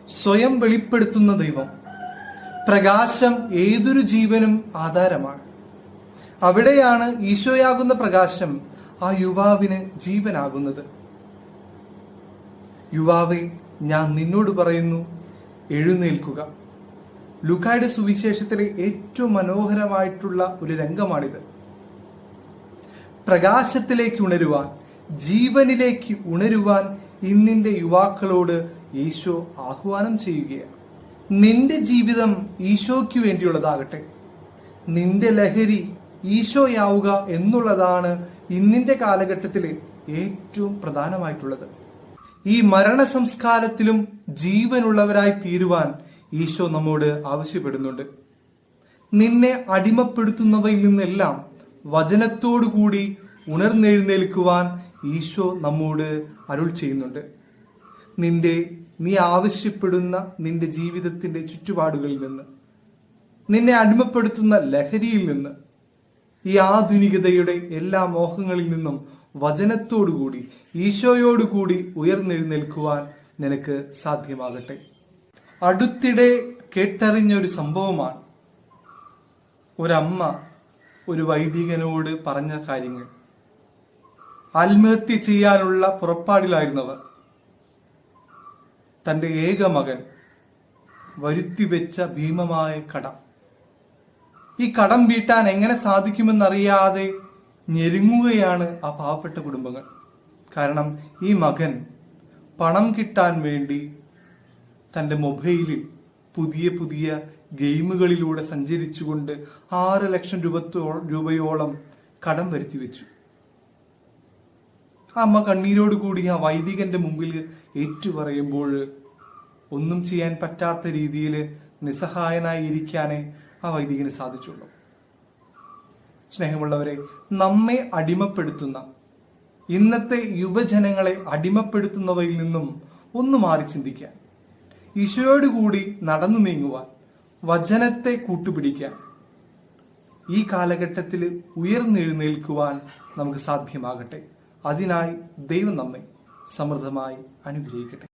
സ്വയം വെളിപ്പെടുത്തുന്ന ദൈവം. പ്രകാശം ഏതൊരു ജീവനും ആധാരമാണ്. അവിടെയാണ് ഈശോയാകുന്ന പ്രകാശം ആ യുവാവിന് ജീവനാകുന്നത്. യുവാവേ, ഞാൻ നിന്നോട് പറയുന്നു, എഴുന്നേൽക്കുക. ലൂക്കായുടെ സുവിശേഷത്തിലെ ഏറ്റവും മനോഹരമായിട്ടുള്ള ഒരു രംഗമാണിത്. പ്രകാശത്തിലേക്ക് ഉണരുവാൻ, ജീവനിലേക്ക് ഉണരുവാൻ ഇന്നിന്റെ യുവാക്കളോട് ഈശോ ആഹ്വാനം ചെയ്യുകയാണ്. നിന്റെ ജീവിതം ഈശോയ്ക്ക് വേണ്ടിയുള്ളതാകട്ടെ. നിന്റെ ലഹരി ഈശോയാവുക എന്നുള്ളതാണ് ഇന്നിന്റെ കാലഘട്ടത്തിൽ ഏറ്റവും പ്രധാനമായിട്ടുള്ളത്. ഈ മരണ സംസ്കാരത്തിലും ജീവനുള്ളവരായി തീരുവാൻ ഈശോ നമ്മോട് ആവശ്യപ്പെടുന്നുണ്ട്. നിന്നെ അടിമപ്പെടുത്തുന്നവയിൽ നിന്നെല്ലാം വചനത്തോടുകൂടി ഉണർന്നെഴുന്നേൽക്കുവാൻ ഈശോ നമ്മോട് അരുൾ ചെയ്യുന്നുണ്ട്. നീ ആവശ്യപ്പെടുന്ന നിന്റെ ജീവിതത്തിന്റെ ചുറ്റുപാടുകളിൽ നിന്ന്, നിന്നെ അടിമപ്പെടുത്തുന്ന ലഹരിയിൽ നിന്ന്, ഈ ആധുനികതയുടെ എല്ലാ മോഹങ്ങളിൽ നിന്നും വചനത്തോടുകൂടി ഈശോയോടുകൂടി ഉയർന്നെഴുന്നേൽക്കുവാൻ നിനക്ക് സാധ്യമാകട്ടെ. അടുത്തിടെ കേട്ടറിഞ്ഞ ഒരു സംഭവമാണ്. ഒരമ്മ ഒരു വൈദികനോട് പറഞ്ഞ കാര്യങ്ങൾ. ആത്മഹത്യ ചെയ്യാനുള്ള പുറപ്പാടിലായിരുന്നവർ. തന്റെ ഏക മകൻ വരുത്തിവെച്ച ഭീമമായ കടം, ഈ കടം വീട്ടാൻ എങ്ങനെ സാധിക്കുമെന്നറിയാതെ ഞെരുങ്ങുകയാണ് ആ പാവപ്പെട്ട കുടുംബങ്ങൾ. കാരണം ഈ മകൻ പണം കിട്ടാൻ വേണ്ടി തന്റെ മൊബൈലിൽ പുതിയ പുതിയ ഗെയിമുകളിലൂടെ സഞ്ചരിച്ചുകൊണ്ട് 6 ലക്ഷം രൂപയോളം കടം വരുത്തി വെച്ചു. ആ അമ്മ കണ്ണീരോടുകൂടി ആ വൈദികന്റെ മുമ്പിൽ ഏറ്റുപറയുമ്പോൾ ഒന്നും ചെയ്യാൻ പറ്റാത്ത രീതിയിൽ നിസ്സഹായനായി ഇരിക്കാനേ ആ വൈദികന് സാധിച്ചുള്ളൂ. സ്നേഹമുള്ളവരെ, നമ്മെ അടിമപ്പെടുത്തുന്ന, ഇന്നത്തെ യുവജനങ്ങളെ അടിമപ്പെടുത്തുന്നവയിൽ നിന്നും ഒന്ന് മാറി ചിന്തിക്കാൻ, ഈശോയോടുകൂടി നടന്നു നീങ്ങുവാൻ, വചനത്തെ കൂട്ടുപിടിക്കാൻ, ഈ കാലഘട്ടത്തിൽ ഉയർന്നെഴുന്നേൽക്കുവാൻ നമുക്ക് സാധ്യമാകട്ടെ. അതിനായി ദൈവം നമ്മെ സമൃദ്ധമായി അനുഗ്രഹിക്കട്ടെ.